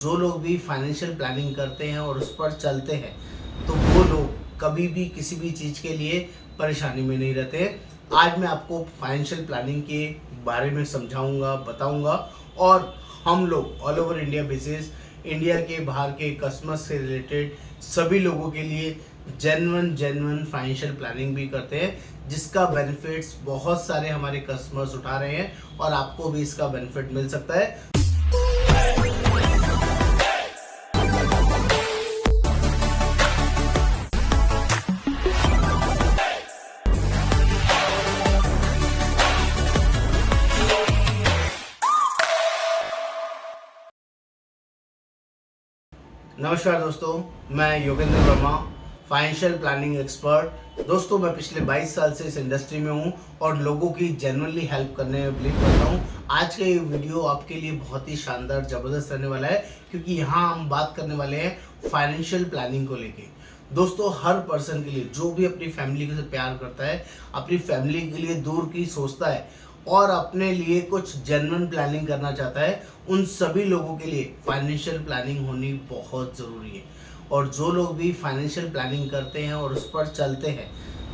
जो लोग भी फाइनेंशियल प्लानिंग करते हैं और उस पर चलते हैं तो वो लोग कभी भी किसी भी चीज़ के लिए परेशानी में नहीं रहते। आज मैं आपको फाइनेंशियल प्लानिंग के बारे में समझाऊंगा, बताऊंगा और हम लोग all over India basis India के बाहर के कस्टमर्स से रिलेटेड सभी लोगों के लिए जेन्युइन फाइनेंशियल प्लानिंग भी करते हैं, जिसका बेनिफिट्स बहुत सारे हमारे कस्टमर्स उठा रहे हैं और आपको भी इसका बेनिफिट मिल सकता है। नमस्कार दोस्तों, मैं Yogendra Verma, financial planning expert. दोस्तों, मैं पिछले 22 साल से इस इंडस्ट्री में हूं और लोगों की जेन्युइनली हेल्प करने में बिलीव करता हूं। आज का ये वीडियो आपके लिए बहुत ही शानदार, ज़बरदस्त रहने वाला है, क्योंकि यहाँ हम बात करने वाले हैं फाइनेंशियल प्लानिंग को लेके। दोस्तों, हर पर्सन के लिए जो भी अपनी फैमिली से प्यार करता है, अपनी फैमिली के लिए दूर की सोचता है और अपने लिए कुछ जेन्युइन प्लानिंग करना चाहता है, उन सभी लोगों के लिए फाइनेंशियल प्लानिंग होनी बहुत ज़रूरी है। और जो लोग भी फाइनेंशियल प्लानिंग करते हैं और उस पर चलते हैं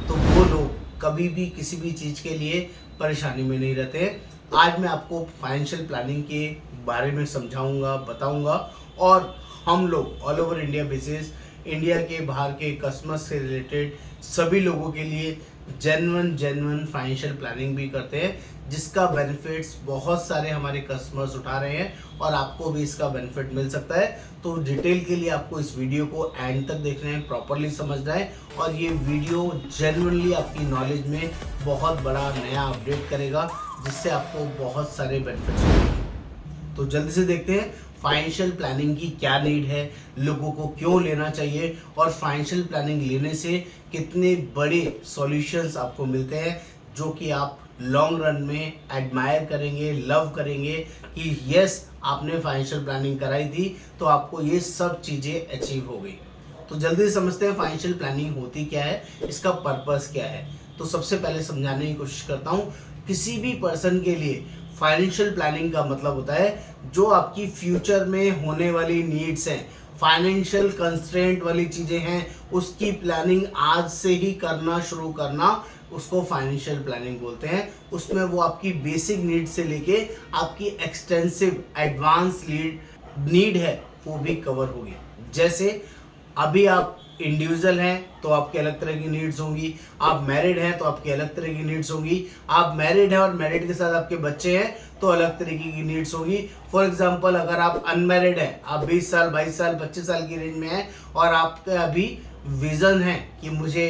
तो वो लोग कभी भी किसी भी चीज़ के लिए परेशानी में नहीं रहते। आज मैं आपको फाइनेंशियल प्लानिंग के बारे में समझाऊंगा, बताऊंगा और हम लोग all over India basis India के बाहर के कस्टमर्स से रिलेटेड सभी लोगों के लिए जेन्युइन फाइनेंशियल प्लानिंग भी करते हैं, जिसका बेनिफिट्स बहुत सारे हमारे कस्टमर्स उठा रहे हैं और आपको भी इसका बेनिफिट मिल सकता है। तो डिटेल के लिए आपको इस वीडियो को एंड तक देखना है, प्रॉपरली समझना है और ये वीडियो जेन्युइनली आपकी नॉलेज में बहुत बड़ा नया अपडेट करेगा, जिससे आपको बहुत सारे बेनिफिट्स मिलेंगे। तो जल्दी से देखते हैं फाइनेंशियल प्लानिंग की क्या नीड है, लोगों को क्यों लेना चाहिए और फाइनेंशियल प्लानिंग लेने से कितने बड़े सॉल्यूशंस आपको मिलते हैं, जो कि आप लॉन्ग रन में एडमायर करेंगे, लव करेंगे कि यस, आपने फाइनेंशियल प्लानिंग कराई थी तो आपको ये सब चीज़ें अचीव हो गई। तो जल्दी से समझते हैं फाइनेंशियल प्लानिंग होती क्या है, इसका पर्पस क्या है। तो सबसे पहले समझाने की कोशिश करता हूँ। किसी भी पर्सन के लिए फाइनेंशियल प्लानिंग का मतलब होता है जो आपकी फ्यूचर में होने वाली नीड्स हैं, फाइनेंशियल कंस्ट्रेंट वाली चीज़ें हैं, उसकी प्लानिंग आज से ही करना शुरू करना, उसको फाइनेंशियल प्लानिंग बोलते हैं। उसमें वो आपकी बेसिक नीड से लेके आपकी एक्सटेंसिव एडवांस नीड है वो भी कवर होगी। जैसे अभी आप इंडिविजुअल हैं तो आपके अलग तरह की नीड्स होंगी, आप मैरिड हैं तो आपकी अलग तरह की नीड्स होंगी, आप मैरिड हैं और मैरिड के साथ आपके बच्चे हैं तो अलग तरीके की नीड्स होगी। फॉर एग्जांपल, अगर आप अनमैरिड हैं, आप 20 साल 22 साल 25 साल की रेंज में हैं और आपका अभी विज़न है कि मुझे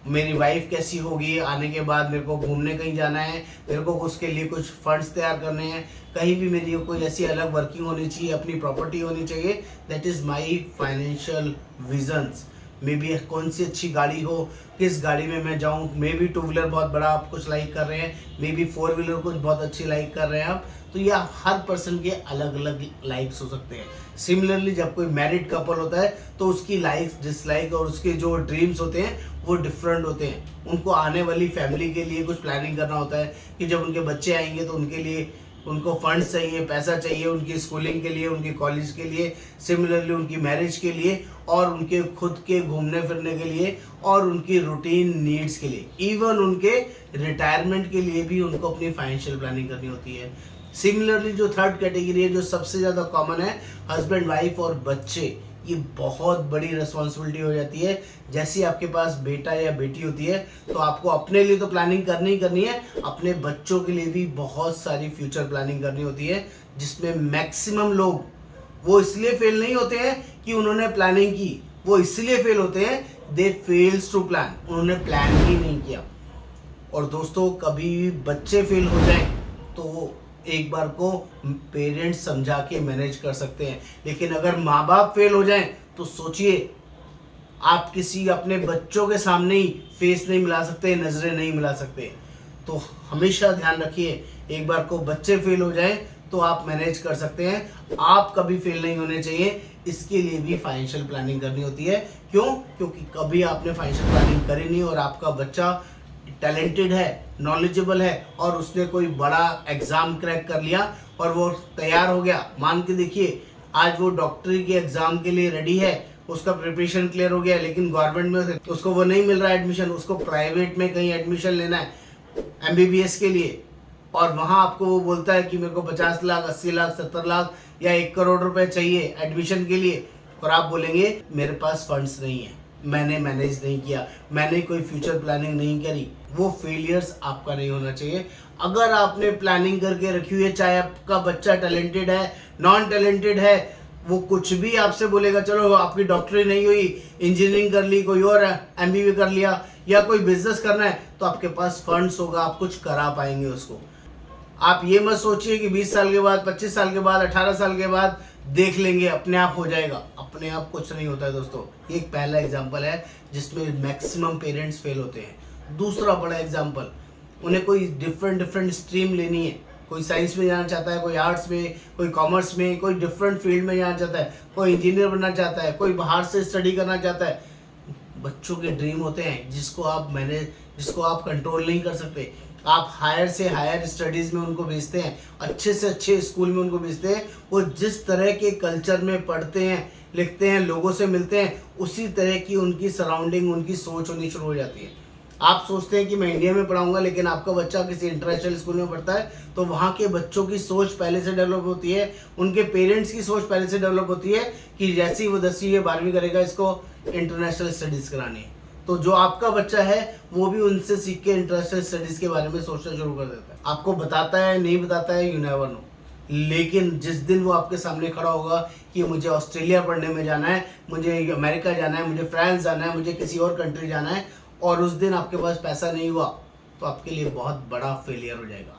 मेरी वाइफ कैसी होगी, आने के बाद मेरे को घूमने कहीं जाना है, मेरे को उसके लिए कुछ फंड्स तैयार करने हैं, कहीं भी मेरी कोई ऐसी अलग वर्किंग होनी चाहिए, अपनी प्रॉपर्टी होनी चाहिए, that is my financial visions. May be कौन सी अच्छी गाड़ी हो, किस गाड़ी में मैं जाऊँ, मे बी टू व्हीलर बहुत बड़ा आप कुछ लाइक कर रहे हैं, मे बी फोर व्हीलर कुछ बहुत अच्छी लाइक कर रहे हैं आप। तो यह हर पर्सन के अलग अलग लाइक्स हो सकते हैं। सिमिलरली जब कोई मैरिड कपल होता है तो उसकी लाइक्स, डिसलाइक और उसके जो ड्रीम्स होते हैं वो डिफरेंट होते हैं। उनको आने वाली फैमिली के लिए कुछ प्लानिंग करना होता है कि जब उनके बच्चे आएंगे तो उनके लिए उनको फंड्स चाहिए, पैसा चाहिए उनकी स्कूलिंग के लिए, उनके कॉलेज के लिए, सिमिलरली उनकी मैरिज के लिए और उनके खुद के घूमने फिरने के लिए और उनकी रूटीन नीड्स के लिए, इवन उनके रिटायरमेंट के लिए भी उनको अपनी फाइनेंशियल प्लानिंग करनी होती है। सिमिलरली जो थर्ड कैटेगरी है, जो सबसे ज़्यादा कॉमन है, हस्बैंड वाइफ और बच्चे, ये बहुत बड़ी रिस्पॉन्सिबिलिटी हो जाती है। जैसे आपके पास बेटा या बेटी होती है तो आपको अपने लिए तो प्लानिंग करनी ही करनी है, अपने बच्चों के लिए भी बहुत सारी फ्यूचर प्लानिंग करनी होती है, जिसमें मैक्सिमम लोग वो इसलिए फेल नहीं होते हैं कि उन्होंने प्लानिंग की, वो इसलिए फेल होते हैं दे फेल्स टू प्लान, उन्होंने प्लान ही नहीं किया। और दोस्तों, कभी भी बच्चे फेल हो जाएं तो एक बार को पेरेंट्स समझा के मैनेज कर सकते हैं, लेकिन अगर माँ बाप फेल हो जाएं तो सोचिए, आप किसी अपने बच्चों के सामने ही फेस नहीं मिला सकते, नज़रें नहीं मिला सकते। तो हमेशा ध्यान रखिए, एक बार को बच्चे फेल हो जाएं तो आप मैनेज कर सकते हैं, आप कभी फेल नहीं होने चाहिए। इसके लिए भी फाइनेंशियल प्लानिंग करनी होती है। क्यों? क्योंकि कभी आपने फाइनेंशियल प्लानिंग करी नहीं और आपका बच्चा टैलेंटेड है, नॉलेजेबल है और उसने कोई बड़ा एग्जाम क्रैक कर लिया और वो तैयार हो गया। मान के देखिए, आज वो डॉक्टरी के एग्जाम के लिए रेडी है, उसका प्रिपरेशन क्लियर हो गया, लेकिन गवर्नमेंट में उसको वो नहीं मिल रहा है एडमिशन, उसको प्राइवेट में कहीं एडमिशन लेना है एमबीबीएस के लिए, और वहाँ आपको वो बोलता है कि मेरे को 50 लाख 80 लाख 70 लाख या 1 करोड़ रुपए चाहिए एडमिशन के लिए, और आप बोलेंगे मेरे पास फंड्स नहीं है, मैंने मैनेज नहीं किया, मैंने कोई फ्यूचर प्लानिंग नहीं करी। वो फेलियर्स आपका नहीं होना चाहिए। अगर आपने प्लानिंग करके रखी हुई है, चाहे आपका बच्चा टैलेंटेड है नॉन टैलेंटेड है, वो कुछ भी आपसे बोलेगा, चलो आपकी डॉक्टरी नहीं हुई, इंजीनियरिंग कर ली, कोई और एमबीए कर लिया, या कोई बिजनेस करना है, तो आपके पास फंड्स होगा, आप कुछ करा पाएंगे उसको। आप ये मत सोचिए कि 20 साल के बाद 25 साल के बाद 18 साल के बाद देख लेंगे, अपने आप हो जाएगा। अपने आप कुछ नहीं होता है दोस्तों। ये एक पहला एग्जाम्पल है जिसमें मैक्सिमम पेरेंट्स फेल होते हैं। दूसरा बड़ा एग्जाम्पल, उन्हें कोई डिफरेंट स्ट्रीम लेनी है, कोई साइंस में जाना चाहता है, कोई आर्ट्स में, कोई कॉमर्स में, कोई डिफरेंट फील्ड में जाना चाहता है, कोई इंजीनियर बनना चाहता है, कोई बाहर से स्टडी करना चाहता है। बच्चों के ड्रीम होते हैं जिसको आप कंट्रोल नहीं कर सकते। आप हायर से हायर स्टडीज़ में उनको भेजते हैं, अच्छे से अच्छे स्कूल में उनको भेजते हैं। वो जिस तरह के कल्चर में पढ़ते हैं, लिखते हैं, लोगों से मिलते हैं, उसी तरह की उनकी सराउंडिंग, उनकी सोच होनी शुरू हो जाती है। आप सोचते हैं कि मैं इंडिया में पढ़ाऊंगा, लेकिन आपका बच्चा किसी इंटरनेशनल स्कूल में पढ़ता है, तो वहाँ के बच्चों की सोच पहले से डेवलप होती है, उनके पेरेंट्स की सोच पहले से डेवलप होती है कि जैसे ही वो 10वीं या 12वीं करेगा, इसको इंटरनेशनल स्टडीज़ करानी है। तो जो आपका बच्चा है वो भी उनसे सीख के इंटरनेशनल स्टडीज़ के बारे में सोचना शुरू कर देता है। आपको बताता है नहीं बताता है, यू नेवर नो, लेकिन जिस दिन वो आपके सामने खड़ा होगा कि मुझे ऑस्ट्रेलिया पढ़ने में जाना है, मुझे अमेरिका जाना है, मुझे फ्रांस जाना है, मुझे किसी और कंट्री जाना है, और उस दिन आपके पास पैसा नहीं हुआ, तो आपके लिए बहुत बड़ा फेलियर हो जाएगा।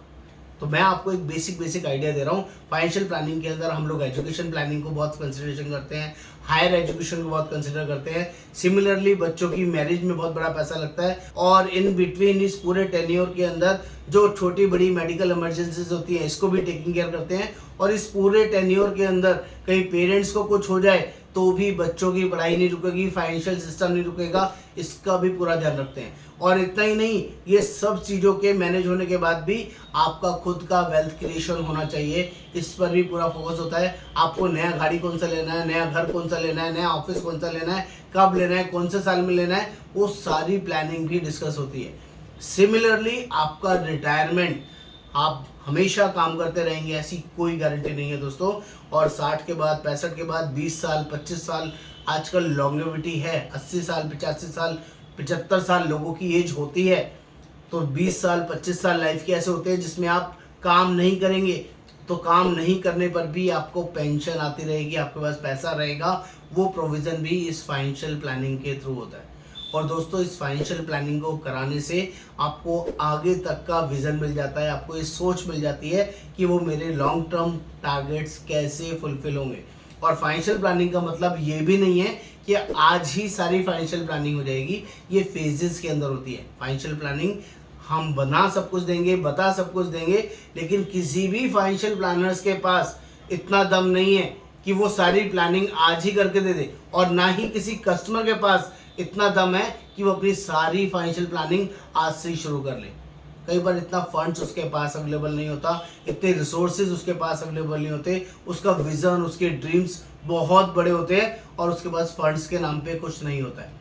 तो मैं आपको एक बेसिक आइडिया दे रहा हूँ। फाइनेंशियल प्लानिंग के अंदर हम लोग एजुकेशन प्लानिंग को बहुत कंसिडरेशन करते हैं, हायर एजुकेशन को बहुत कंसिडर करते हैं। सिमिलरली बच्चों की मैरिज में बहुत बड़ा पैसा लगता है, और इन बिटवीन इस पूरे टेन्योर के अंदर जो छोटी बड़ी मेडिकल इमरजेंसीज होती हैं, इसको भी टेकिंग केयर करते हैं। और इस पूरे टेन्योर के अंदर कहीं पेरेंट्स को कुछ हो जाए तो भी बच्चों की पढ़ाई नहीं रुकेगी, फाइनेंशियल सिस्टम नहीं रुकेगा, इसका भी पूरा ध्यान रखते हैं। और इतना ही नहीं, ये सब चीज़ों के मैनेज होने के बाद भी आपका खुद का वेल्थ क्रिएशन होना चाहिए, इस पर भी पूरा फोकस होता है। आपको नया गाड़ी कौन सा लेना है, नया घर कौन सा लेना है, नया ऑफिस कौन सा लेना है, कब लेना है, कौन से साल में लेना है, वो सारी प्लानिंग भी डिस्कस होती है। सिमिलरली आपका रिटायरमेंट, आप हमेशा काम करते रहेंगे ऐसी कोई गारंटी नहीं है दोस्तों। और 60 के बाद 65 के बाद 20 साल 25 साल आजकल लॉन्गेविटी है, 80 साल 85 साल 75 साल लोगों की एज होती है। तो 20 साल 25 साल लाइफ के ऐसे होते हैं जिसमें आप काम नहीं करेंगे, तो काम नहीं करने पर भी आपको पेंशन आती रहेगी, आपके पास पैसा रहेगा। वो प्रोविज़न भी इस फाइनेंशियल प्लानिंग के थ्रू होता है। और दोस्तों इस फाइनेंशियल प्लानिंग को कराने से आपको आगे तक का विज़न मिल जाता है, आपको ये सोच मिल जाती है कि वो मेरे लॉन्ग टर्म टारगेट्स कैसे फुलफिल होंगे। और फाइनेंशियल प्लानिंग का मतलब ये भी नहीं है कि आज ही सारी फाइनेंशियल प्लानिंग हो जाएगी, ये फेजेस के अंदर होती है। फाइनेंशियल प्लानिंग हम बना सब कुछ देंगे, बता सब कुछ देंगे, लेकिन किसी भी फाइनेंशियल प्लानर्स के पास इतना दम नहीं है कि वो सारी प्लानिंग आज ही करके दे दे, और ना ही किसी कस्टमर के पास इतना दम है कि वो अपनी सारी फाइनेंशियल प्लानिंग आज से ही शुरू कर ले। कई बार इतना फंड्स उसके पास अवेलेबल नहीं होता, इतने रिसोर्सेज उसके पास अवेलेबल नहीं होते, उसका विज़न, उसके ड्रीम्स बहुत बड़े होते हैं, और उसके पास फंड्स के नाम पे कुछ नहीं होता है।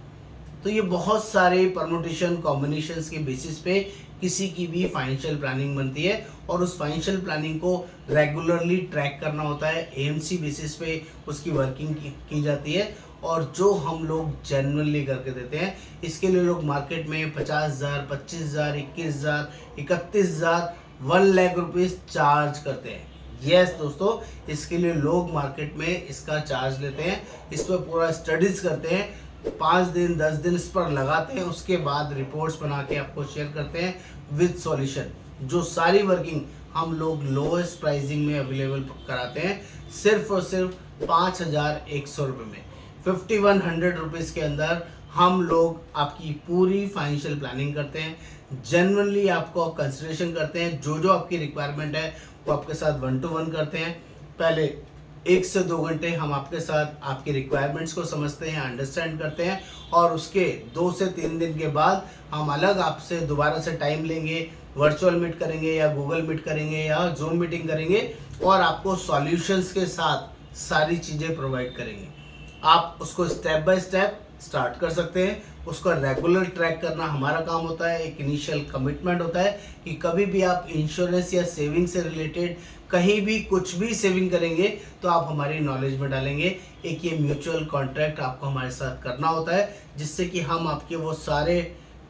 तो ये बहुत सारे परमुटेशन कॉम्बिनेशंस के बेसिस पे किसी की भी फाइनेंशियल प्लानिंग बनती है, और उस फाइनेंशियल प्लानिंग को रेगुलरली ट्रैक करना होता है, एएमसी बेसिस पे उसकी वर्किंग की जाती है। और जो हम लोग जेन्युइनली करके देते हैं, इसके लिए लोग मार्केट में 50,000 25,000 21,000 31,000 1 लाख रुपीज़ चार्ज करते हैं। यस दोस्तों, इसके लिए लोग मार्केट में इसका चार्ज लेते हैं, इस पर पूरा स्टडीज़ करते हैं, 5 दिन 10 दिन इस पर लगाते हैं, उसके बाद रिपोर्ट्स बना के आपको शेयर करते हैं विद सॉल्यूशन। जो सारी वर्किंग हम लोग लोएस्ट प्राइसिंग में अवेलेबल कराते हैं, सिर्फ और सिर्फ 5,100 रुपये में, 5100 रुपीज़ के अंदर हम लोग आपकी पूरी फाइनेंशियल प्लानिंग करते हैं। जनरली आपको कंसिडरेशन करते हैं, जो जो आपकी रिक्वायरमेंट है वो आपके साथ 1 to 1 करते हैं। पहले 1 से 2 घंटे हम आपके साथ आपकी रिक्वायरमेंट्स को समझते हैं, अंडरस्टैंड करते हैं, और उसके 2 से 3 दिन के बाद हम अलग आपसे दोबारा से टाइम लेंगे, वर्चुअल मीट करेंगे या गूगल मीट करेंगे या जूम मीटिंग करेंगे, और आपको सॉल्यूशंस के साथ सारी चीज़ें प्रोवाइड करेंगे। आप उसको स्टेप बाय स्टेप स्टार्ट कर सकते हैं। उसका रेगुलर ट्रैक करना हमारा काम होता है। एक इनिशियल कमिटमेंट होता है कि कभी भी आप इंश्योरेंस या सेविंग से रिलेटेड कहीं भी कुछ भी सेविंग करेंगे तो आप हमारी नॉलेज में डालेंगे। एक ये म्यूचुअल कॉन्ट्रैक्ट आपको हमारे साथ करना होता है, जिससे कि हम आपके वो सारे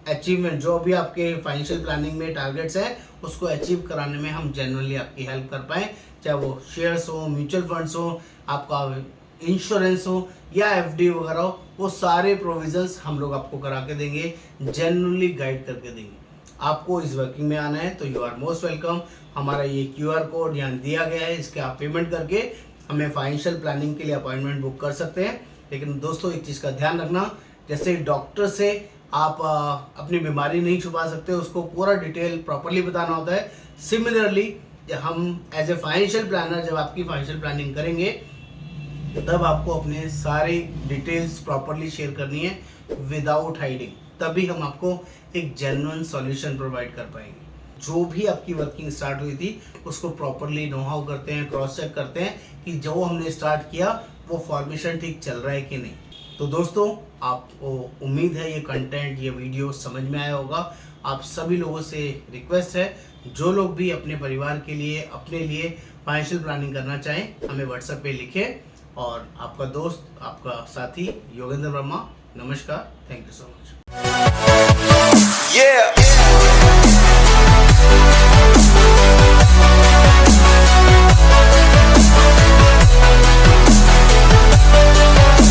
अचीवमेंट जो भी आपके फाइनेंशियल प्लानिंग में टारगेट्स हैं उसको अचीव कराने में हम जनरली आपकी हेल्प कर पाएँ। चाहे वो शेयर्स हो, म्यूचुअल फंड्स हो, आपका इंश्योरेंस हो या एफडी वगैरह हो, वो सारे प्रोविजंस हम लोग आपको करा के देंगे, जेन्युइनली गाइड करके देंगे। आपको इस वर्किंग में आना है तो यू आर मोस्ट वेलकम। हमारा ये QR कोड यहाँ दिया गया है, इसके आप पेमेंट करके हमें फाइनेंशियल प्लानिंग के लिए अपॉइंटमेंट बुक कर सकते हैं। लेकिन दोस्तों एक चीज़ का ध्यान रखना, जैसे डॉक्टर से आप अपनी बीमारी नहीं छुपा सकते, उसको पूरा डिटेल प्रॉपरली बताना होता है। सिमिलरली हम एज ए फाइनेंशियल प्लानर जब आपकी फाइनेंशियल प्लानिंग करेंगे तब आपको अपने सारी डिटेल्स प्रॉपरली शेयर करनी है विदाउट हाइडिंग, तभी हम आपको एक जेन्युइन सॉल्यूशन प्रोवाइड कर पाएंगे। जो भी आपकी वर्किंग स्टार्ट हुई थी उसको प्रॉपरली नो हाउ करते हैं, क्रॉस चेक करते हैं कि जो हमने स्टार्ट किया वो फॉर्मेशन ठीक चल रहा है कि नहीं। तो दोस्तों आपको उम्मीद है ये कंटेंट, ये वीडियो समझ में आया होगा। आप सभी लोगों से रिक्वेस्ट है, जो लोग भी अपने परिवार के लिए, अपने लिए फाइनेंशियल प्लानिंग करना चाहें हमें व्हाट्सएप पे लिखें। और आपका दोस्त, आपका साथी योगेंद्र वर्मा, नमस्कार, थैंक यू सो मच।